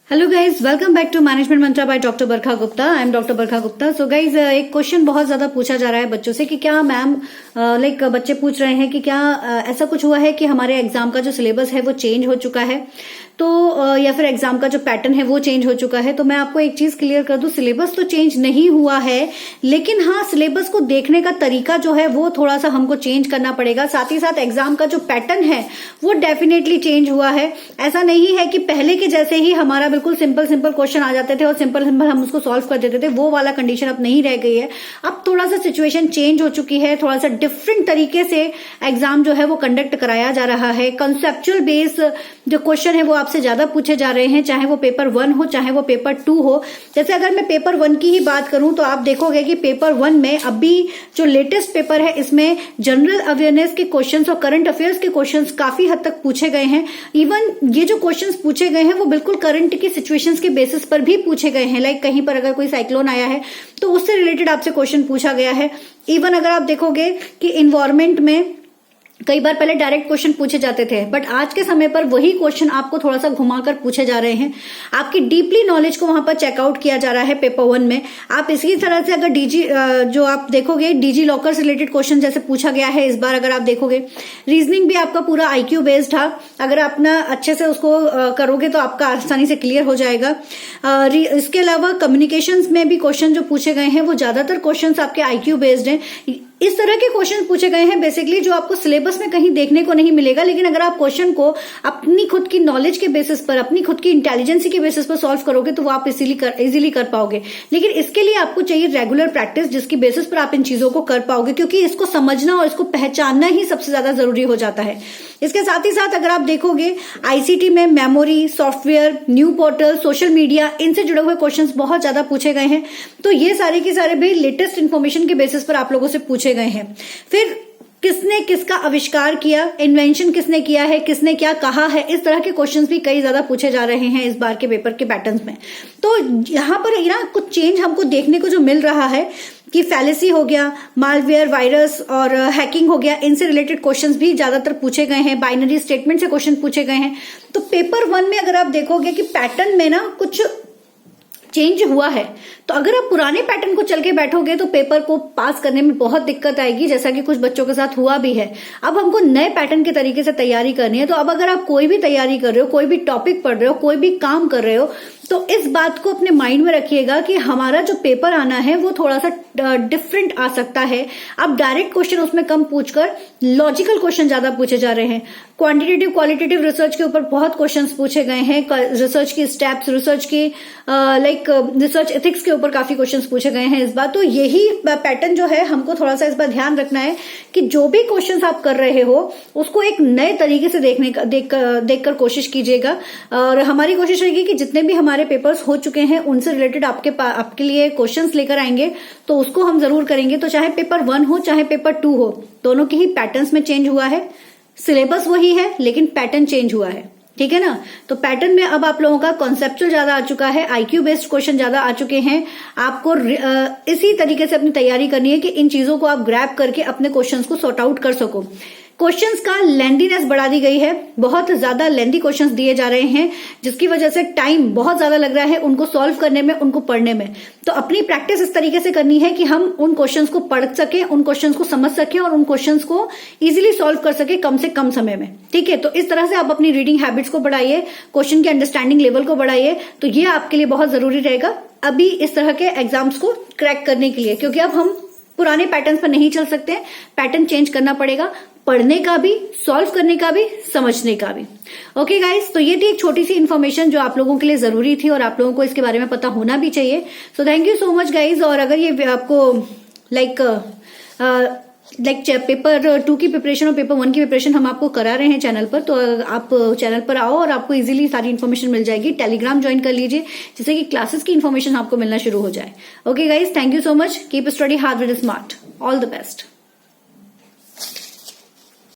Hello guys, welcome back to management mantra by doctor Barkha Gupta. I am doctor Barkha Gupta. So guys, एक question बहुत ज्यादा पूछा जा रहा है बच्चों से कि क्या मैम बच्चे पूछ रहे हैं कि क्या ऐसा कुछ हुआ है कि हमारे एग्जाम का जो सिलेबस है वो चेंज हो चुका है, तो या फिर एग्जाम का जो पैटर्न है वो चेंज हो चुका है। तो मैं आपको एक चीज क्लियर कर दूं, सिलेबस तो चेंज नहीं हुआ है, लेकिन हाँ सिलेबस को देखने का तरीका जो है वो थोड़ा सा हमको चेंज करना पड़ेगा। साथ ही साथ एग्जाम का जो पैटर्न है वो डेफिनेटली चेंज हुआ है। ऐसा नहीं है कि पहले के जैसे ही हमारा बिल्कुल सिंपल क्वेश्चन आ जाते थे और सिंपल हम उसको सॉल्व कर देते थे, वो वाला कंडीशन अब नहीं रह गई है। अब थोड़ा सा सिचुएशन चेंज हो चुकी है, थोड़ा सा डिफरेंट तरीके से एग्जाम जो है वो कंडक्ट कराया जा रहा है। कंसेप्चुअल बेस जो क्वेश्चन है वो आपसे ज्यादा पूछे जा रहे हैं, चाहे वो पेपर 1 हो चाहे वो पेपर 2 हो। जैसे अगर मैं पेपर 1 की ही बात करूं तो आप देखोगे कि पेपर 1 में अभी जो लेटेस्ट पेपर है इसमें जनरल अवेयरनेस के क्वेश्चंस और करंट अफेयर्स के क्वेश्चंस काफी हद तक पूछे गए हैं। इवन ये जो क्वेश्चंस पूछे गए हैं वो बिल्कुल करंट की सिचुएशंस के बेसिस पर भी पूछे गए हैं। लाइक कहीं पर अगर कोई साइक्लोन आया है तो उससे रिलेटेड आपसे क्वेश्चन पूछा गया है। इवन अगर आप देखोगे कि इन्वायरमेंट में कई बार पहले डायरेक्ट क्वेश्चन पूछे जाते थे, बट आज के समय पर वही क्वेश्चन आपको थोड़ा सा घुमाकर पूछे जा रहे हैं। आपकी डीपली नॉलेज को वहां पर चेकआउट किया जा रहा है पेपर 1 में। आप इसी तरह से अगर जो आप देखोगे डिजी लॉकर से रिलेटेड क्वेश्चन जैसे पूछा गया है इस बार, अगर आप देखोगे रीजनिंग भी आपका पूरा IQ बेस्ड था। अगर आप ना अच्छे से उसको करोगे तो आपका आसानी से क्लियर हो जाएगा। इसके अलावा कम्युनिकेशंस में भी क्वेश्चन जो पूछे गए हैं वो ज्यादातर क्वेश्चन आपके IQ बेस्ड हैं। इस तरह के क्वेश्चन पूछे गए हैं बेसिकली जो आपको सिलेबस में कहीं देखने को नहीं मिलेगा, लेकिन अगर आप क्वेश्चन को अपनी खुद की नॉलेज के बेसिस पर, अपनी खुद की इंटेलिजेंसी के बेसिस पर सॉल्व करोगे तो वो आप इजीली कर पाओगे। लेकिन इसके लिए आपको चाहिए रेगुलर प्रैक्टिस, जिसकी बेसिस पर आप इन चीजों को कर पाओगे, क्योंकि इसको समझना और इसको पहचानना ही सबसे ज्यादा जरूरी हो जाता है। इसके साथ ही साथ अगर आप देखोगे ICT में memory, software, new portal, social media, इनसे जुड़े हुए क्वेश्चंस बहुत ज्यादा पूछे गए हैं। तो ये सारे के सारे भी लेटेस्ट इन्फॉर्मेशन के बेसिस पर आप लोगों से पूछे गए हैं। फिर किसने किसका आविष्कार किया, इन्वेंशन किसने किया है, किसने क्या कहा है, इस तरह के क्वेश्चंस भी कई ज्यादा पूछे जा रहे हैं इस बार के पेपर के पैटर्न्स में। तो यहाँ पर ना कुछ चेंज हमको देखने को जो मिल रहा है कि फैलेसी हो गया, मालवेयर, वायरस और हैकिंग हो गया, इनसे रिलेटेड क्वेश्चंस भी ज्यादातर पूछे गए हैं। बाइनरी स्टेटमेंट से क्वेश्चन पूछे गए हैं। तो पेपर 1 में अगर आप देखोगे कि पैटर्न में ना कुछ चेंज हुआ है, तो अगर आप पुराने पैटर्न को चल के बैठोगे तो पेपर को पास करने में बहुत दिक्कत आएगी, जैसा कि कुछ बच्चों के साथ हुआ भी है। अब हमको नए पैटर्न के तरीके से तैयारी करनी है। तो अब अगर आप कोई भी तैयारी कर रहे हो, कोई भी टॉपिक पढ़ रहे हो, कोई भी काम कर रहे हो, तो इस बात को अपने माइंड में रखिएगा कि हमारा जो पेपर आना है वो थोड़ा सा डिफरेंट आ सकता है। अब डायरेक्ट क्वेश्चन उसमें कम पूछकर लॉजिकल क्वेश्चन ज्यादा पूछे जा रहे हैं। क्वांटिटेटिव क्वालिटेटिव रिसर्च के ऊपर बहुत क्वेश्चंस पूछे गए हैं। रिसर्च की स्टेप्स, रिसर्च की रिसर्च एथिक्स के ऊपर काफी क्वेश्चंस पूछे गए हैं इस बार। तो यही पैटर्न जो है हमको थोड़ा सा इस बार ध्यान रखना है कि जो भी क्वेश्चंस आप कर रहे हो उसको एक नए तरीके से देखकर कोशिश कीजिएगा। और हमारी कोशिश रहेगी कि जितने भी हमारे पेपर्स हो चुके हैं उनसे रिलेटेड आपके लिए क्वेश्चंस लेकर आएंगे, तो उसको हम जरूर करेंगे। तो चाहे पेपर 1 हो चाहे पेपर 2 हो, दोनों के ही पैटर्न्स में चेंज हुआ है। सिलेबस वही है लेकिन पैटर्न चेंज हुआ है, ठीक है ना। तो पैटर्न में अब आप लोगों का कॉन्सेप्चुअल ज्यादा आ चुका है, IQ बेस्ड क्वेश्चन ज्यादा आ चुके हैं। आपको इसी तरीके से अपनी तैयारी करनी है कि इन चीजों को आप ग्रैब करके अपने क्वेश्चंस को सॉर्ट आउट कर सको। क्वेश्चंस का लेंथीनेस बढ़ा दी गई है, बहुत ज्यादा लेंथी क्वेश्चंस दिए जा रहे हैं, जिसकी वजह से टाइम बहुत ज्यादा लग रहा है उनको सॉल्व करने में, उनको पढ़ने में। तो अपनी प्रैक्टिस इस तरीके से करनी है कि हम उन क्वेश्चंस को पढ़ सके, उन क्वेश्चंस को समझ सके और उन क्वेश्चंस को इजीली सॉल्व कर सके कम से कम समय में, ठीक है। तो इस तरह से आप अपनी रीडिंग हैबिट्स को बढ़ाइए, क्वेश्चन की अंडरस्टैंडिंग लेवल को बढ़ाइए। तो ये आपके लिए बहुत जरूरी रहेगा अभी इस तरह के एग्जाम्स को क्रैक करने के लिए, क्योंकि अब हम पुराने पैटर्न्स पर नहीं चल सकते हैं। पैटर्न चेंज करना पड़ेगा, पढ़ने का भी, सॉल्व करने का भी, समझने का भी। ओके गाइस, तो ये थी एक छोटी सी इन्फॉर्मेशन जो आप लोगों के लिए जरूरी थी और आप लोगों को इसके बारे में पता होना भी चाहिए। So thank you so much guys. और अगर ये आपको पेपर 2 की प्रिपरेशन और पेपर 1 की प्रिपरेशन हम आपको करा रहे हैं चैनल पर, तो आप चैनल पर आओ और आपको इजीली सारी इन्फॉर्मेशन मिल जाएगी। टेलीग्राम ज्वाइन कर लीजिए जिससे कि क्लासेस की इन्फॉर्मेशन आपको मिलना शुरू हो जाए। Okay guys, thank you so much. Keep study hard with smart. All the best.